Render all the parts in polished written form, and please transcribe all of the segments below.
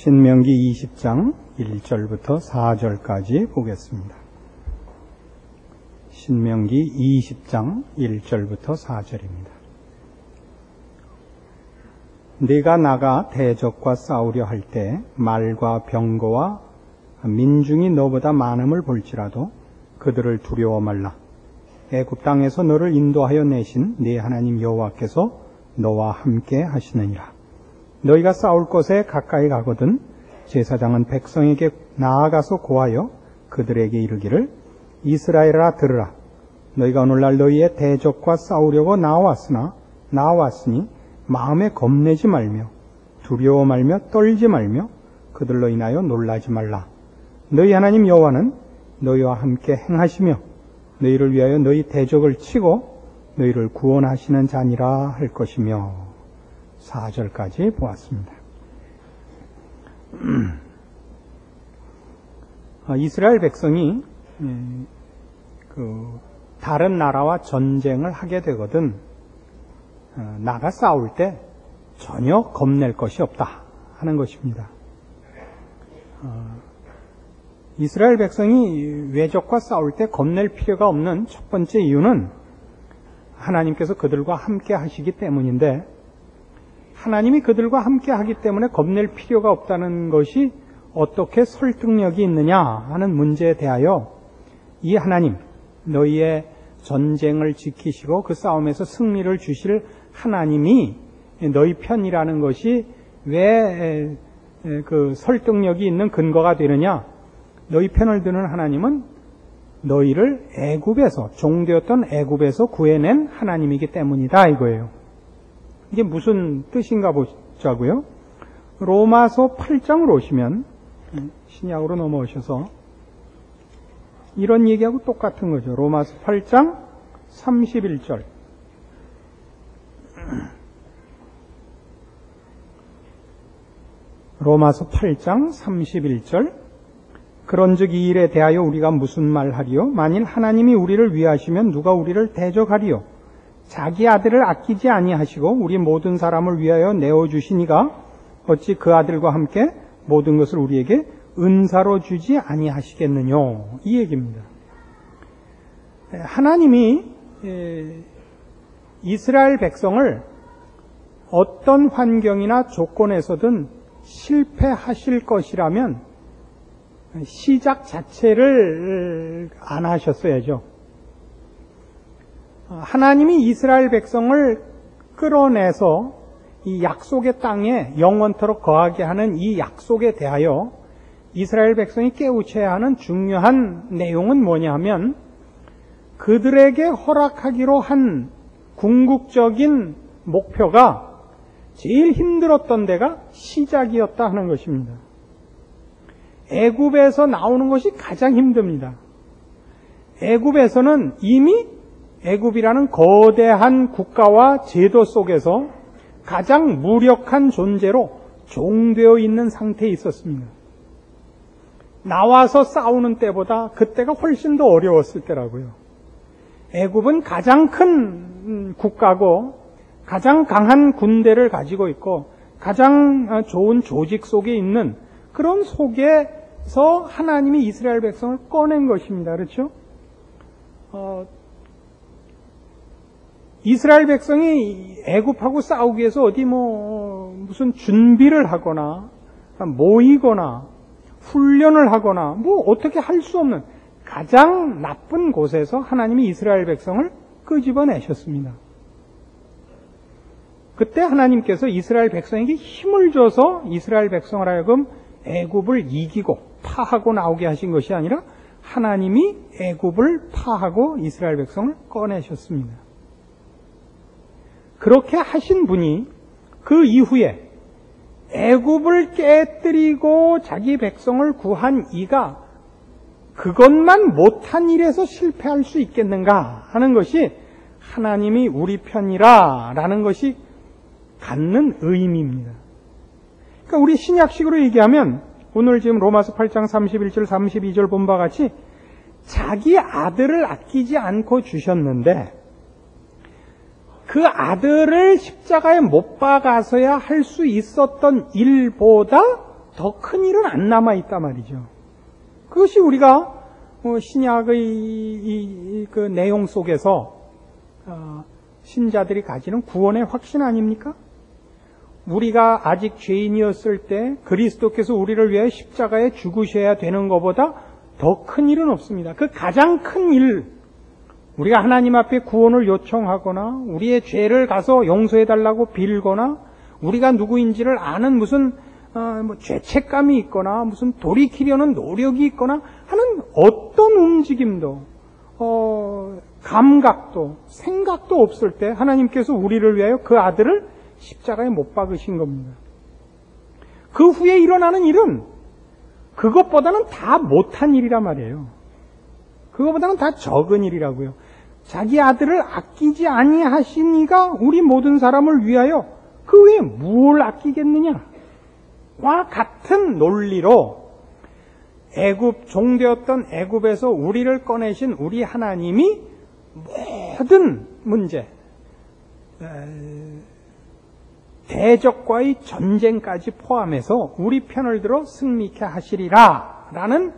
신명기 20장 1절부터 4절까지 보겠습니다. 신명기 20장 1절부터 4절입니다. 네가 나가 대적과 싸우려 할 때 말과 병거와 민중이 너보다 많음을 볼지라도 그들을 두려워 말라. 애굽 땅에서 너를 인도하여 내신 네 하나님 여호와께서 너와 함께 하시느니라. 너희가 싸울 곳에 가까이 가거든 제사장은 백성에게 나아가서 고하여 그들에게 이르기를 이스라엘아 들으라. 너희가 오늘날 너희의 대적과 싸우려고 나왔으니 마음에 겁내지 말며 두려워 말며 떨지 말며 그들로 인하여 놀라지 말라. 너희 하나님 여호와는 너희와 함께 행하시며 너희를 위하여 너희 대적을 치고 너희를 구원하시는 자니라 할 것이며. 4절까지 보았습니다. 이스라엘 백성이 다른 나라와 전쟁을 하게 되거든 나가 싸울 때 전혀 겁낼 것이 없다 하는 것입니다. 이스라엘 백성이 외적과 싸울 때 겁낼 필요가 없는 첫 번째 이유는 하나님께서 그들과 함께 하시기 때문인데, 하나님이 그들과 함께 하기 때문에 겁낼 필요가 없다는 것이 어떻게 설득력이 있느냐 하는 문제에 대하여 이 하나님, 너희의 전쟁을 지키시고 그 싸움에서 승리를 주실 하나님이 너희 편이라는 것이 왜 그 설득력이 있는 근거가 되느냐? 너희 편을 드는 하나님은 너희를 애굽에서, 종되었던 애굽에서 구해낸 하나님이기 때문이다 이거예요. 이게 무슨 뜻인가 보자고요. 로마서 8장으로 오시면, 신약으로 넘어오셔서 이런 얘기하고 똑같은 거죠. 로마서 8장 31절. 로마서 8장 31절. 그런즉 이 일에 대하여 우리가 무슨 말하리요? 만일 하나님이 우리를 위하시면 누가 우리를 대적하리요? 자기 아들을 아끼지 아니하시고 우리 모든 사람을 위하여 내어주시니가 어찌 그 아들과 함께 모든 것을 우리에게 은사로 주지 아니하시겠느냐? 이 얘기입니다. 하나님이 이스라엘 백성을 어떤 환경이나 조건에서든 실패하실 것이라면 시작 자체를 안 하셨어야죠. 하나님이 이스라엘 백성을 끌어내서 이 약속의 땅에 영원토록 거하게 하는 이 약속에 대하여 이스라엘 백성이 깨우쳐야 하는 중요한 내용은 뭐냐 하면, 그들에게 허락하기로 한 궁극적인 목표가 제일 힘들었던 데가 시작이었다 하는 것입니다. 애굽에서 나오는 것이 가장 힘듭니다. 애굽에서는 이미 애굽이라는 거대한 국가와 제도 속에서 가장 무력한 존재로 종되어 있는 상태에 있었습니다. 나와서 싸우는 때보다 그때가 훨씬 더 어려웠을 때라고요. 애굽은 가장 큰 국가고 가장 강한 군대를 가지고 있고 가장 좋은 조직 속에 있는 그런 속에서 하나님이 이스라엘 백성을 꺼낸 것입니다. 그렇죠? 이스라엘 백성이 애굽하고 싸우기 위해서 어디 무슨 준비를 하거나 모이거나 훈련을 하거나 어떻게 할 수 없는 가장 나쁜 곳에서 하나님이 이스라엘 백성을 끄집어내셨습니다. 그때 하나님께서 이스라엘 백성에게 힘을 줘서 이스라엘 백성을 하여금 애굽을 이기고 파하고 나오게 하신 것이 아니라 하나님이 애굽을 파하고 이스라엘 백성을 꺼내셨습니다. 그렇게 하신 분이 그 이후에 애굽을 깨뜨리고 자기 백성을 구한 이가 그것만 못한 일에서 실패할 수 있겠는가 하는 것이 하나님이 우리 편이라라는 것이 갖는 의미입니다. 그러니까 우리 신약식으로 얘기하면 오늘 지금 로마서 8장 31절 32절 본 바와 같이 자기 아들을 아끼지 않고 주셨는데 그 아들을 십자가에 못 박아서야 할 수 있었던 일보다 더 큰 일은 안 남아있단 말이죠. 그것이 우리가 신약의 그 내용 속에서 신자들이 가지는 구원의 확신 아닙니까? 우리가 아직 죄인이었을 때 그리스도께서 우리를 위해 십자가에 죽으셔야 되는 것보다 더 큰 일은 없습니다. 그 가장 큰 일, 우리가 하나님 앞에 구원을 요청하거나 우리의 죄를 가서 용서해달라고 빌거나 우리가 누구인지를 아는 무슨 죄책감이 있거나 무슨 돌이키려는 노력이 있거나 하는 어떤 움직임도 감각도 생각도 없을 때 하나님께서 우리를 위하여 그 아들을 십자가에 못 박으신 겁니다. 그 후에 일어나는 일은 그것보다는 다 못한 일이란 말이에요. 그것보다는 다 적은 일이라고요. 자기 아들을 아끼지 아니하시니가 우리 모든 사람을 위하여 그 외에 무엇을 아끼겠느냐와 같은 논리로 종되었던 애굽에서 우리를 꺼내신 우리 하나님이 모든 문제, 대적과의 전쟁까지 포함해서 우리 편을 들어 승리케 하시리라 라는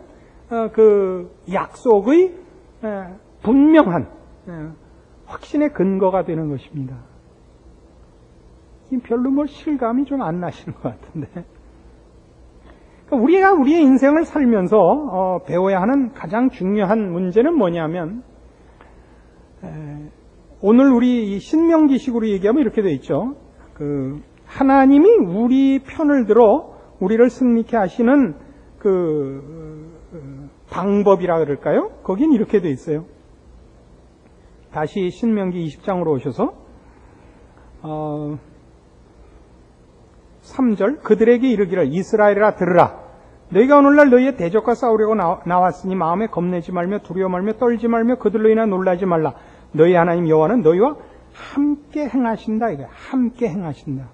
그 약속의 분명한 확신의 근거가 되는 것입니다. 별로 뭐 실감이 좀 안 나시는 것 같은데, 그러니까 우리가 우리의 인생을 살면서 배워야 하는 가장 중요한 문제는 뭐냐면, 오늘 우리 이 신명기식으로 얘기하면 이렇게 돼 있죠. 하나님이 우리 편을 들어 우리를 승리케 하시는 방법이라 그럴까요? 거긴 이렇게 돼 있어요. 다시 신명기 20장으로 오셔서 3절, 그들에게 이르기를 이스라엘아 들으라. 너희가 오늘날 너희의 대적과 싸우려고 나왔으니 마음에 겁내지 말며 두려워 말며 떨지 말며 그들로 인하 놀라지 말라. 너희 하나님 여호와는 너희와 함께 행하신다. 이거야. 함께 행하신다.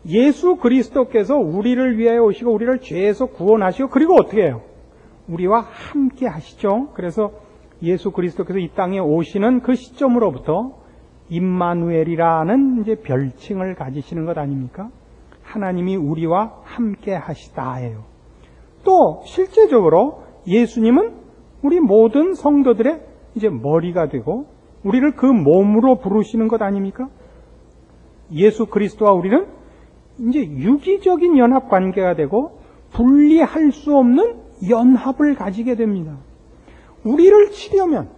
예수 그리스도께서 우리를 위하여 오시고 우리를 죄에서 구원하시고 그리고 어떻게 해요? 우리와 함께 하시죠. 그래서 예수 그리스도께서 이 땅에 오시는 그 시점으로부터 임마누엘이라는 이제 별칭을 가지시는 것 아닙니까? 하나님이 우리와 함께 하시다예요. 또 실제적으로 예수님은 우리 모든 성도들의 이제 머리가 되고 우리를 그 몸으로 부르시는 것 아닙니까? 예수 그리스도와 우리는 이제 유기적인 연합 관계가 되고 분리할 수 없는 연합을 가지게 됩니다. 우리를 치려면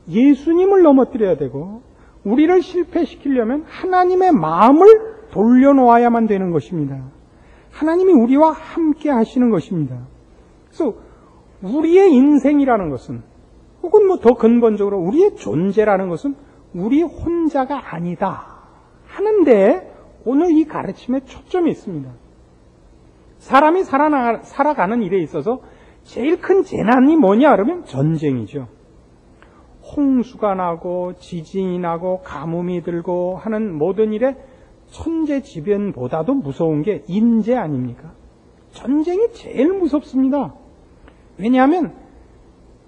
예수님을 넘어뜨려야 되고 우리를 실패시키려면 하나님의 마음을 돌려놓아야만 되는 것입니다. 하나님이 우리와 함께 하시는 것입니다. 그래서 우리의 인생이라는 것은 혹은 뭐 더 근본적으로 우리의 존재라는 것은 우리 혼자가 아니다 하는데 오늘 이 가르침에 초점이 있습니다. 사람이 살아가는 일에 있어서 제일 큰 재난이 뭐냐 그러면 전쟁이죠. 홍수가 나고 지진이 나고 가뭄이 들고 하는 모든 일에 천재지변보다도 무서운 게 인재 아닙니까? 전쟁이 제일 무섭습니다. 왜냐하면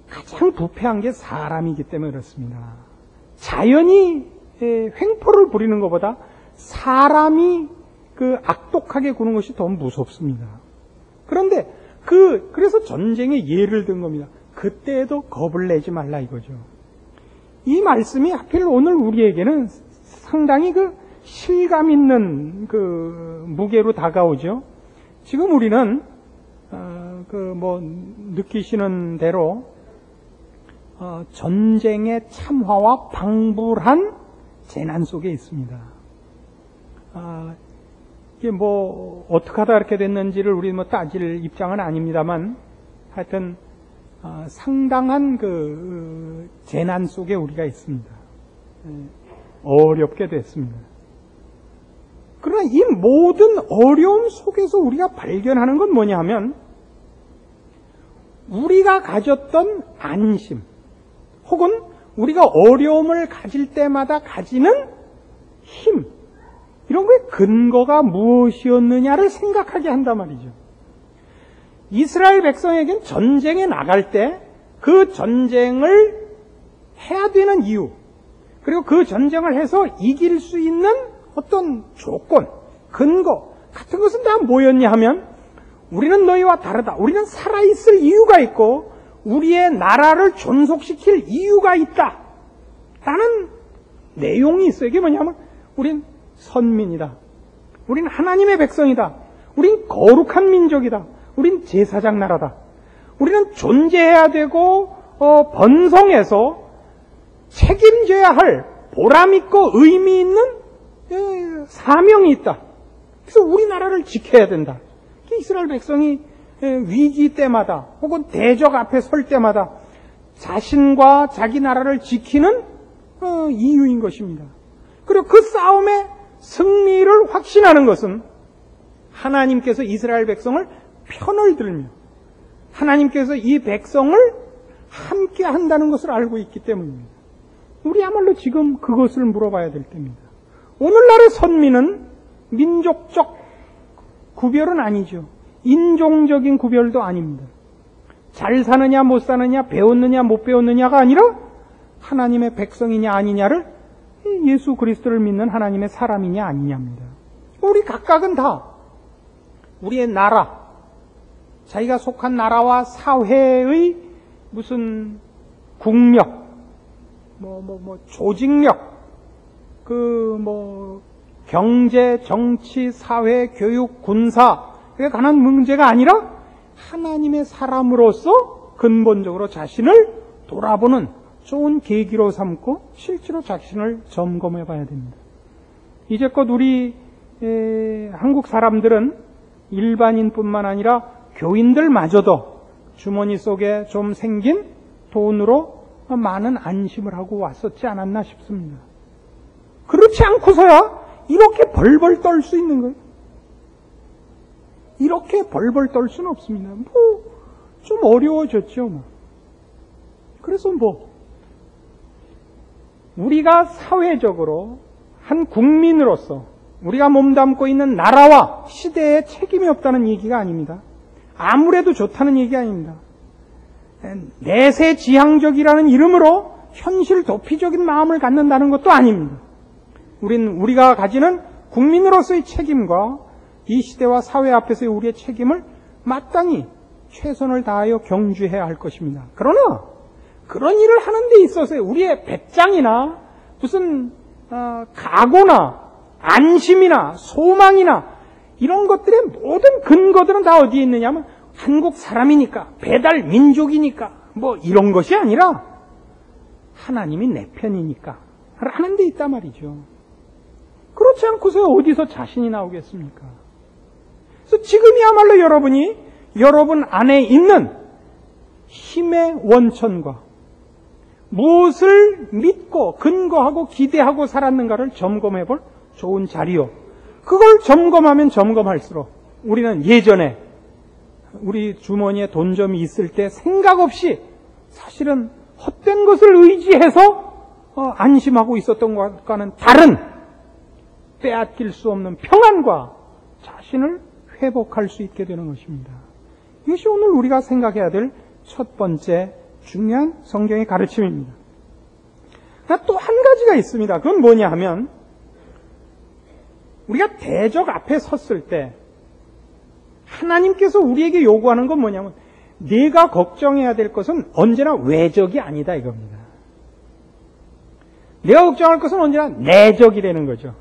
가장 부패한 게 사람이기 때문에 그렇습니다. 자연이 횡포를 부리는 것보다 사람이 악독하게 구는 것이 더 무섭습니다. 그런데 그래서 전쟁의 예를 든 겁니다. 그때에도 겁을 내지 말라 이거죠. 이 말씀이 하필 오늘 우리에게는 상당히 실감 있는 무게로 다가오죠. 지금 우리는 느끼시는 대로 전쟁의 참화와 방불한 재난 속에 있습니다. 이게 어떻게 하다 이렇게 됐는지를 우리 따질 입장은 아닙니다만 하여튼 상당한 재난 속에 우리가 있습니다. 어렵게 됐습니다. 그러나 이 모든 어려움 속에서 우리가 발견하는 건 뭐냐 하면 우리가 가졌던 안심 혹은 우리가 어려움을 가질 때마다 가지는 힘 이런 거의 근거가 무엇이었느냐를 생각하게 한단 말이죠. 이스라엘 백성에겐 전쟁에 나갈 때 그 전쟁을 해야 되는 이유 그리고 그 전쟁을 해서 이길 수 있는 어떤 조건, 근거 같은 것은 다 뭐였냐 하면 우리는 너희와 다르다. 우리는 살아있을 이유가 있고 우리의 나라를 존속시킬 이유가 있다. 라는 내용이 있어요. 이게 뭐냐면 우린 선민이다. 우린 하나님의 백성이다. 우린 거룩한 민족이다. 우린 제사장 나라다. 우리는 존재해야 되고 번성해서 책임져야 할 보람 있고 의미 있는 사명이 있다. 그래서 우리나라를 지켜야 된다. 이스라엘 백성이 위기 때마다 혹은 대적 앞에 설 때마다 자신과 자기 나라를 지키는 이유인 것입니다. 그리고 그 싸움의 승리를 확신하는 것은 하나님께서 이스라엘 백성을 편을 들며 하나님께서 이 백성을 함께 한다는 것을 알고 있기 때문입니다. 우리야말로 지금 그것을 물어봐야 될 때입니다. 오늘날의 선민은 민족적 구별은 아니죠. 인종적인 구별도 아닙니다. 잘 사느냐 못 사느냐 배웠느냐 못 배웠느냐가 아니라 하나님의 백성이냐 아니냐를 예수 그리스도를 믿는 하나님의 사람이냐 아니냐입니다. 우리 각각은 다 우리의 나라, 자기가 속한 나라와 사회의 무슨 국력, 조직력, 경제, 정치, 사회, 교육, 군사에 관한 문제가 아니라 하나님의 사람으로서 근본적으로 자신을 돌아보는 좋은 계기로 삼고 실제로 자신을 점검해 봐야 됩니다. 이제껏 우리 한국 사람들은 일반인뿐만 아니라 교인들마저도 주머니 속에 좀 생긴 돈으로 많은 안심을 하고 왔었지 않았나 싶습니다. 그렇지 않고서야 이렇게 벌벌 떨 수 있는 거예요. 이렇게 벌벌 떨 수는 없습니다. 좀 어려워졌죠. 그래서 우리가 사회적으로 한 국민으로서 우리가 몸담고 있는 나라와 시대에 책임이 없다는 얘기가 아닙니다. 아무래도 좋다는 얘기 아닙니다. 내세지향적이라는 이름으로 현실 도피적인 마음을 갖는다는 것도 아닙니다. 우리가 가지는 국민으로서의 책임과 이 시대와 사회 앞에서의 우리의 책임을 마땅히 최선을 다하여 경주해야 할 것입니다. 그러나 그런 일을 하는 데 있어서 우리의 배짱이나 무슨 각오나 안심이나 소망이나 이런 것들의 모든 근거들은 다 어디에 있느냐면 한국 사람이니까, 배달 민족이니까 이런 것이 아니라 하나님이 내 편이니까 하는 데 있단 말이죠. 그렇지 않고서 어디서 자신이 나오겠습니까? 그래서 지금이야말로 여러분이 여러분 안에 있는 힘의 원천과 무엇을 믿고 근거하고 기대하고 살았는가를 점검해 볼 좋은 자리요. 그걸 점검하면 점검할수록 우리는 예전에 우리 주머니에 돈 좀 있을 때 생각 없이 사실은 헛된 것을 의지해서 안심하고 있었던 것과는 다른 빼앗길 수 없는 평안과 자신을 회복할 수 있게 되는 것입니다. 이것이 오늘 우리가 생각해야 될 첫 번째 중요한 성경의 가르침입니다. 또 한 가지가 있습니다. 그건 뭐냐 하면 우리가 대적 앞에 섰을 때 하나님께서 우리에게 요구하는 건 뭐냐면 네가 걱정해야 될 것은 언제나 외적이 아니다 이겁니다. 내가 걱정할 것은 언제나 내적이라는 거죠.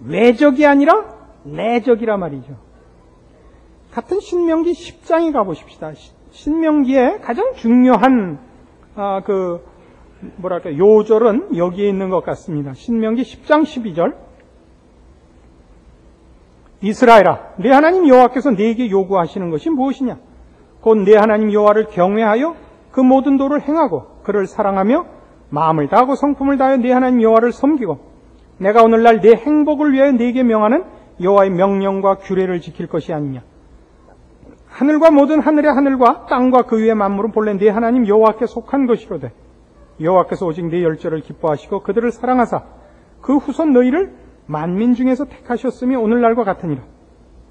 외적이 아니라 내적이라 말이죠. 같은 신명기 10장에 가보십시다. 신명기에 가장 중요한 요절은 여기에 있는 것 같습니다. 신명기 10장 12절. 이스라엘아, 네 하나님 여호와께서 네게 요구하시는 것이 무엇이냐? 곧 네 하나님 여호와를 경외하여 그 모든 도를 행하고 그를 사랑하며 마음을 다하고 성품을 다하여 네 하나님 여호와를 섬기고 내가 오늘날 네 행복을 위하여 네게 명하는 여호와의 명령과 규례를 지킬 것이 아니냐? 하늘과 모든 하늘의 하늘과 땅과 그 위의 만물은 본래 네 하나님 여호와께 속한 것이로되 여호와께서 오직 네 열조를 기뻐하시고 그들을 사랑하사 그 후손 너희를 만민 중에서 택하셨으며 오늘날과 같으니라.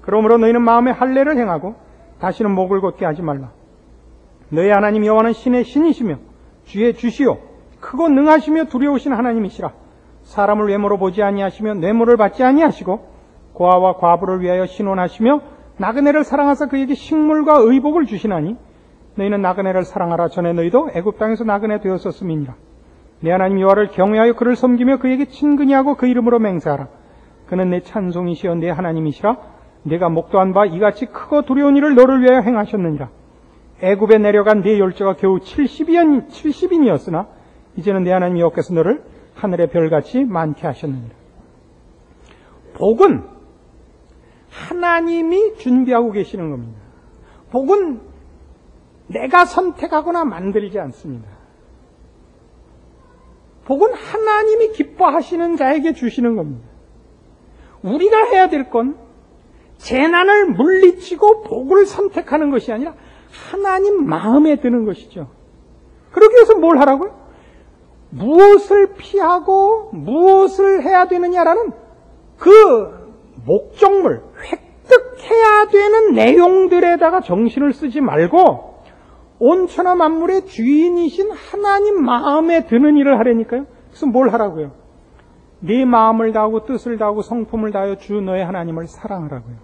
그러므로 너희는 마음에 할례를 행하고 다시는 목을 곧게 하지 말라. 너희 하나님 여호와는 신의 신이시며 주의 주시오 크고 능하시며 두려우신 하나님이시라. 사람을 외모로 보지 아니하시며 뇌물을 받지 아니하시고 고아와 과부를 위하여 신원하시며 나그네를 사랑하사 그에게 식물과 의복을 주시나니 너희는 나그네를 사랑하라. 전에 너희도 애굽 땅에서 나그네 되었었음이니라. 내 하나님 여호와를 경외하여 그를 섬기며 그에게 친근히 하고 그 이름으로 맹세하라. 그는 내 찬송이시여 내 하나님이시라. 내가 목도한 바 이같이 크고 두려운 일을 너를 위하여 행하셨느니라. 애굽에 내려간 네 열조가 겨우 70인이었으나 이제는 내 하나님 여호와께서 너를 하늘의 별같이 많게 하셨느니라. 복은 하나님이 준비하고 계시는 겁니다. 복은 내가 선택하거나 만들지 않습니다. 복은 하나님이 기뻐하시는 자에게 주시는 겁니다. 우리가 해야 될 건 재난을 물리치고 복을 선택하는 것이 아니라 하나님 마음에 드는 것이죠. 그러기 위해서 뭘 하라고요? 무엇을 피하고 무엇을 해야 되느냐라는 그 목적물, 획득해야 되는 내용들에다가 정신을 쓰지 말고 온천하 만물의 주인이신 하나님 마음에 드는 일을 하라니까요. 그래서 뭘 하라고요? 네 마음을 다하고 뜻을 다하고 성품을 다하여 주 너의 하나님을 사랑하라고요.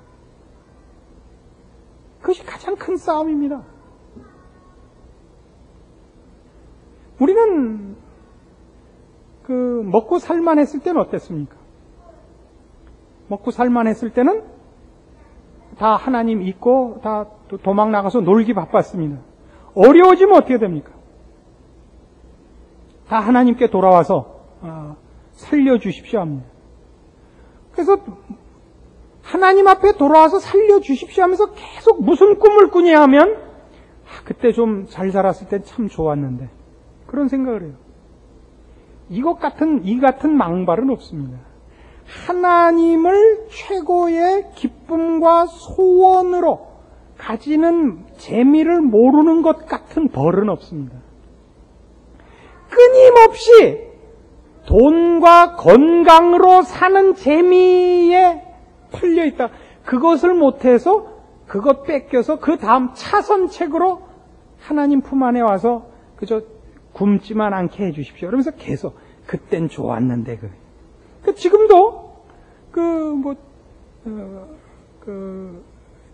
그것이 가장 큰 싸움입니다. 우리는 먹고 살만했을 때는 어땠습니까? 먹고 살만했을 때는 다 하나님 잊고 다 도망 나가서 놀기 바빴습니다. 어려워지면 어떻게 됩니까? 다 하나님께 돌아와서 살려주십시오 합니다. 그래서 하나님 앞에 돌아와서 살려주십시오 하면서 계속 무슨 꿈을 꾸냐 하면 그때 좀 잘 살았을 때 참 좋았는데 그런 생각을 해요. 이 같은 망발은 없습니다. 하나님을 최고의 기쁨과 소원으로 가지는 재미를 모르는 것 같은 벌은 없습니다. 끊임없이 돈과 건강으로 사는 재미에 풀려 있다. 그것을 못해서 그것 뺏겨서 그 다음 차선책으로 하나님 품 안에 와서 그저 굶지만 않게 해주십시오. 그러면서 계속 그땐 좋았는데 지금도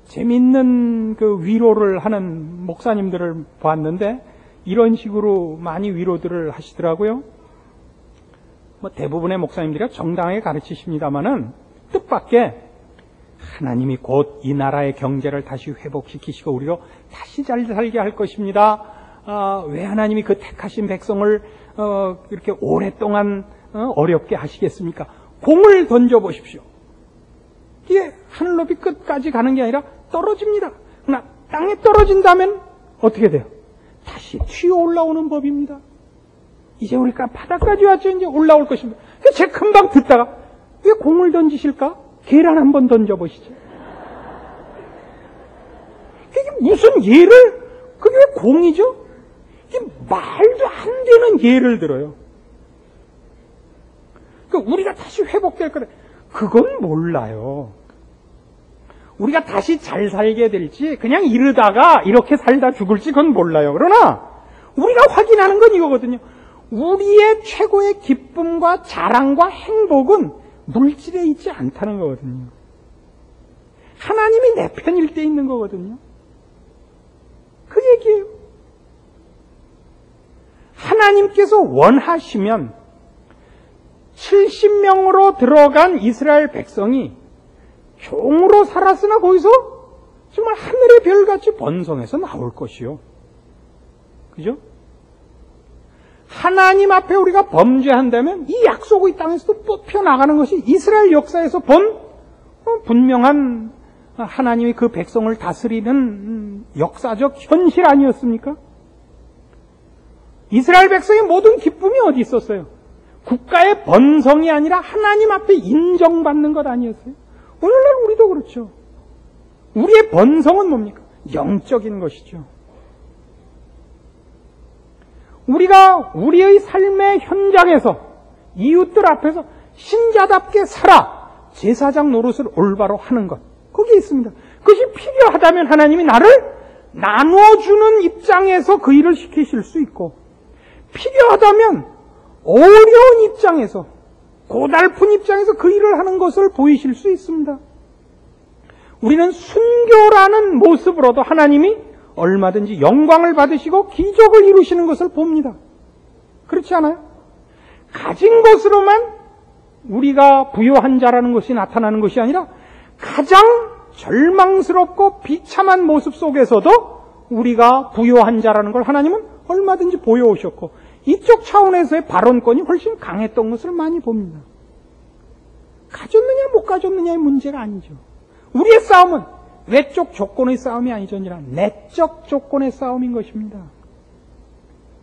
재밌는 위로를 하는 목사님들을 봤는데 이런 식으로 많이 위로들을 하시더라고요. 대부분의 목사님들이 정당하게 가르치십니다마는 뜻밖의 하나님이 곧 이 나라의 경제를 다시 회복시키시고 우리로 다시 잘 살게 할 것입니다. 왜 하나님이 그 택하신 백성을 이렇게 오랫동안 어렵게 하시겠습니까? 공을 던져보십시오. 이게 하늘 높이 끝까지 가는 게 아니라 떨어집니다. 그러나 땅에 떨어진다면 어떻게 돼요? 다시 튀어 올라오는 법입니다. 이제 우리가 바닥까지 왔죠. 이제 올라올 것입니다. 제 금방 듣다가 왜 공을 던지실까? 계란 한번 던져보시죠. 그게 무슨 그게 왜 공이죠? 이게 말도 안 되는 예를 들어요. 그러니까 우리가 다시 회복될 거다. 그건 몰라요. 우리가 다시 잘 살게 될지 그냥 이러다가 이렇게 살다 죽을지 그건 몰라요. 그러나 우리가 확인하는 건 이거거든요. 우리의 최고의 기쁨과 자랑과 행복은 물질에 있지 않다는 거거든요. 하나님이 내 편일 때 있는 거거든요. 그 얘기예요. 하나님께서 원하시면 70명으로 들어간 이스라엘 백성이 종으로 살았으나 거기서 정말 하늘의 별같이 번성해서 나올 것이요. 그죠? 하나님 앞에 우리가 범죄한다면 이 약속의 땅에서도 뽑혀나가는 것이 이스라엘 역사에서 본 분명한 하나님이 그 백성을 다스리는 역사적 현실 아니었습니까? 이스라엘 백성의 모든 기쁨이 어디 있었어요? 국가의 번성이 아니라 하나님 앞에 인정받는 것 아니었어요? 오늘날 우리도 그렇죠. 우리의 번성은 뭡니까? 영적인 것이죠. 우리가 우리의 삶의 현장에서 이웃들 앞에서 신자답게 살아 제사장 노릇을 올바로 하는 것, 거기에 있습니다. 그것이 필요하다면 하나님이 나를 나눠주는 입장에서 그 일을 시키실 수 있고, 필요하다면 어려운 입장에서, 고달픈 입장에서 그 일을 하는 것을 보이실 수 있습니다. 우리는 순교라는 모습으로도 하나님이 얼마든지 영광을 받으시고 기적을 이루시는 것을 봅니다. 그렇지 않아요? 가진 것으로만 우리가 부유한 자라는 것이 나타나는 것이 아니라 가장 절망스럽고 비참한 모습 속에서도 우리가 부유한 자라는 걸 하나님은 얼마든지 보여오셨고 이쪽 차원에서의 발언권이 훨씬 강했던 것을 많이 봅니다. 가졌느냐 못 가졌느냐의 문제가 아니죠. 우리의 싸움은 외적 조건의 싸움이 아니죠. 내적 조건의 싸움인 것입니다.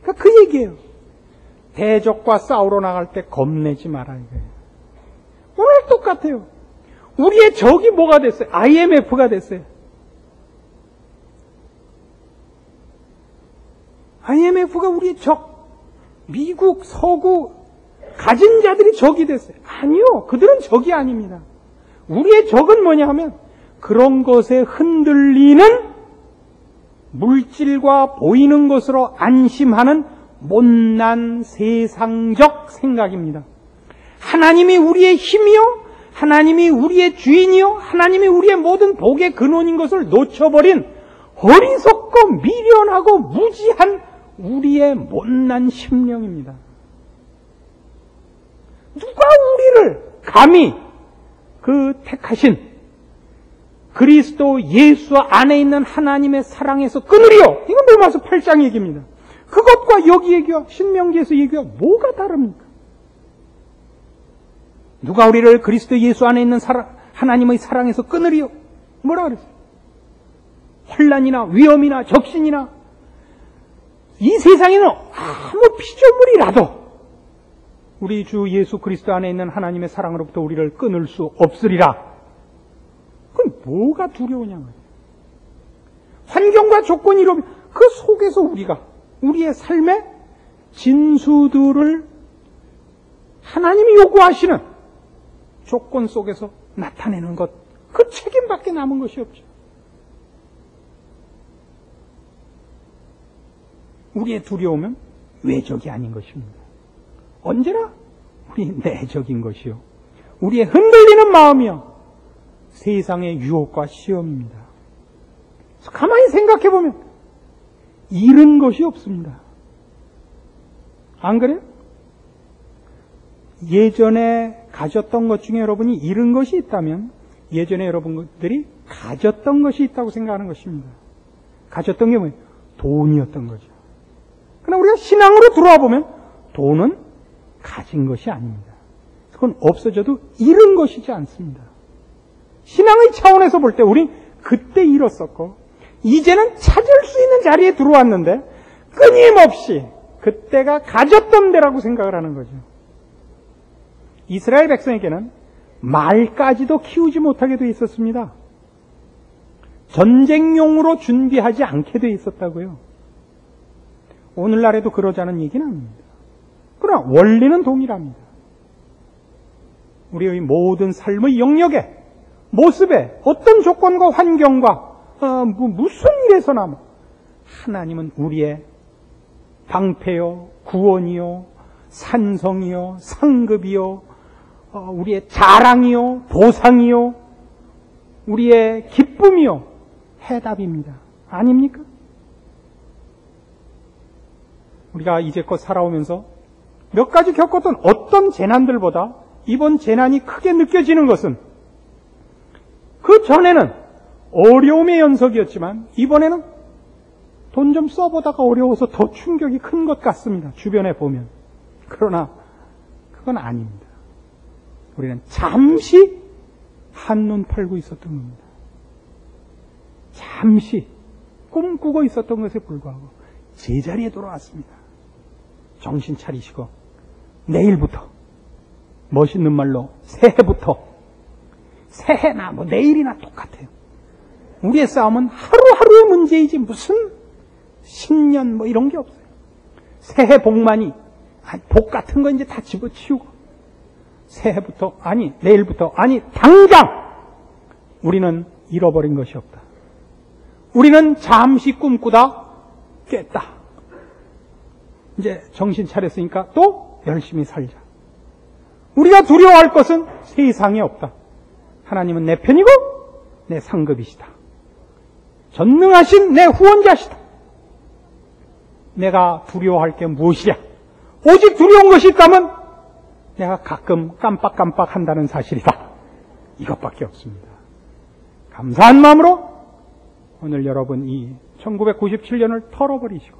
그러니까 그 얘기예요. 대적과 싸우러 나갈 때 겁내지 마라 이거예요. 오늘 똑같아요. 우리의 적이 뭐가 됐어요? IMF가 됐어요. IMF가 우리의 적. 미국, 서구, 가진 자들이 적이 됐어요. 아니요. 그들은 적이 아닙니다. 우리의 적은 뭐냐 하면 그런 것에 흔들리는 물질과 보이는 것으로 안심하는 못난 세상적 생각입니다. 하나님이 우리의 힘이요, 하나님이 우리의 주인이요, 하나님이 우리의 모든 복의 근원인 것을 놓쳐버린 어리석고 미련하고 무지한 우리의 못난 심령입니다. 누가 우리를 감히 그 택하신 그리스도 예수 안에 있는 하나님의 사랑에서 끊으리요? 이건 로마서 8장 얘기입니다. 그것과 여기 얘기와 신명기에서 얘기와 뭐가 다릅니까? 누가 우리를 그리스도 예수 안에 있는 하나님의 사랑에서 끊으리요? 뭐라 그랬어요? 혼란이나 위험이나 적신이나 이 세상에는 아무 피조물이라도 우리 주 예수 그리스도 안에 있는 하나님의 사랑으로부터 우리를 끊을 수 없으리라. 그럼 뭐가 두려우냐 말이에요. 환경과 조건이 이러면 그 속에서 우리가 우리의 삶의 진수들을 하나님이 요구하시는 조건 속에서 나타내는 것, 그 책임밖에 남은 것이 없죠. 우리의 두려움은 외적이 아닌 것입니다. 언제나 우리 내적인 것이요. 우리의 흔들리는 마음이요. 세상의 유혹과 시험입니다. 가만히 생각해보면 잃은 것이 없습니다. 안 그래요? 예전에 가졌던 것 중에 여러분이 잃은 것이 있다면 예전에 여러분들이 가졌던 것이 있다고 생각하는 것입니다. 가졌던 게 뭐예요? 돈이었던 거죠. 그러나 우리가 신앙으로 들어와 보면 돈은 가진 것이 아닙니다. 그건 없어져도 잃은 것이지 않습니다. 신앙의 차원에서 볼 때 우린 그때 잃었었고 이제는 찾을 수 있는 자리에 들어왔는데 끊임없이 그때가 가졌던 데라고 생각을 하는 거죠. 이스라엘 백성에게는 말까지도 키우지 못하게 돼 있었습니다. 전쟁용으로 준비하지 않게 돼 있었다고요. 오늘날에도 그러자는 얘기는 아닙니다. 그러나 원리는 동일합니다. 우리의 모든 삶의 영역에, 모습에, 어떤 조건과 환경과 무슨 일에서나 하나님은 우리의 방패요, 구원이요, 산성이요, 상급이요, 우리의 자랑이요, 보상이요, 우리의 기쁨이요, 해답입니다. 아닙니까? 우리가 이제껏 살아오면서 몇 가지 겪었던 어떤 재난들보다 이번 재난이 크게 느껴지는 것은 그 전에는 어려움의 연속이었지만 이번에는 돈 좀 써보다가 어려워서 더 충격이 큰 것 같습니다. 주변에 보면. 그러나 그건 아닙니다. 우리는 잠시 한눈 팔고 있었던 겁니다. 잠시 꿈꾸고 있었던 것에 불구하고 제자리에 돌아왔습니다. 정신 차리시고 내일부터, 멋있는 말로 새해부터, 새해나 내일이나 똑같아요. 우리의 싸움은 하루하루의 문제이지 무슨 신년 이런 게 없어요. 새해 복만이 복 같은 거 이제 다 집어치우고 새해부터, 내일부터, 당장 우리는 잃어버린 것이 없다. 우리는 잠시 꿈꾸다 깼다. 이제 정신 차렸으니까 또 열심히 살자. 우리가 두려워할 것은 세상에 없다. 하나님은 내 편이고 내 상급이시다. 전능하신 내 후원자시다. 내가 두려워할 게 무엇이랴? 오직 두려운 것이 있다면 내가 가끔 깜빡깜빡 한다는 사실이다. 이것밖에 없습니다. 감사한 마음으로 오늘 여러분 이 1997년을 털어버리시고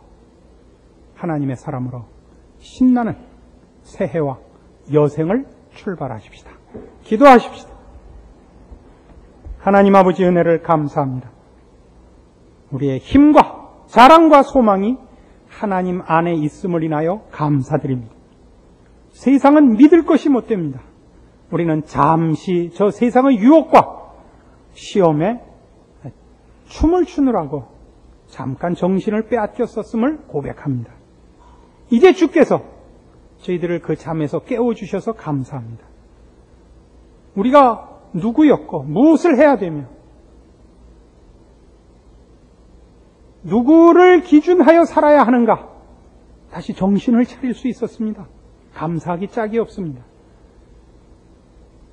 하나님의 사람으로 신나는 새해와 여생을 출발하십시다. 기도하십시다. 하나님 아버지 은혜를 감사합니다. 우리의 힘과 자랑과 소망이 하나님 안에 있음을 인하여 감사드립니다. 세상은 믿을 것이 못 됩니다. 우리는 잠시 저 세상의 유혹과 시험에 춤을 추느라고 잠깐 정신을 빼앗겼었음을 고백합니다. 이제 주께서 저희들을 그 잠에서 깨워주셔서 감사합니다. 우리가 누구였고 무엇을 해야 되며 누구를 기준하여 살아야 하는가 다시 정신을 차릴 수 있었습니다. 감사하기 짝이 없습니다.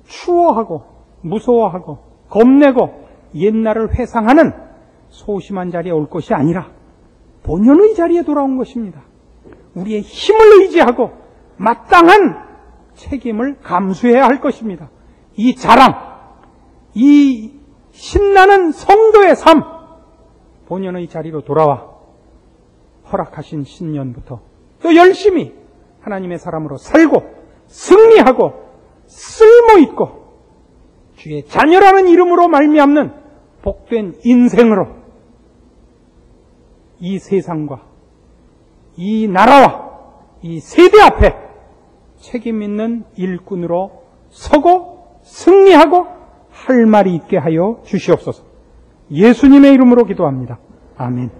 추워하고 무서워하고 겁내고 옛날을 회상하는 소심한 자리에 올 것이 아니라 본연의 자리에 돌아온 것입니다. 우리의 힘을 의지하고 마땅한 책임을 감수해야 할 것입니다. 이 자랑, 이 신나는 성도의 삶, 본연의 자리로 돌아와 허락하신 신년부터 또 열심히 하나님의 사람으로 살고 승리하고 쓸모있고 주의 자녀라는 이름으로 말미암는 복된 인생으로 이 세상과 이 나라와 이 세대 앞에 책임 있는 일꾼으로 서고 승리하고 할 말이 있게 하여 주시옵소서. 예수님의 이름으로 기도합니다. 아멘.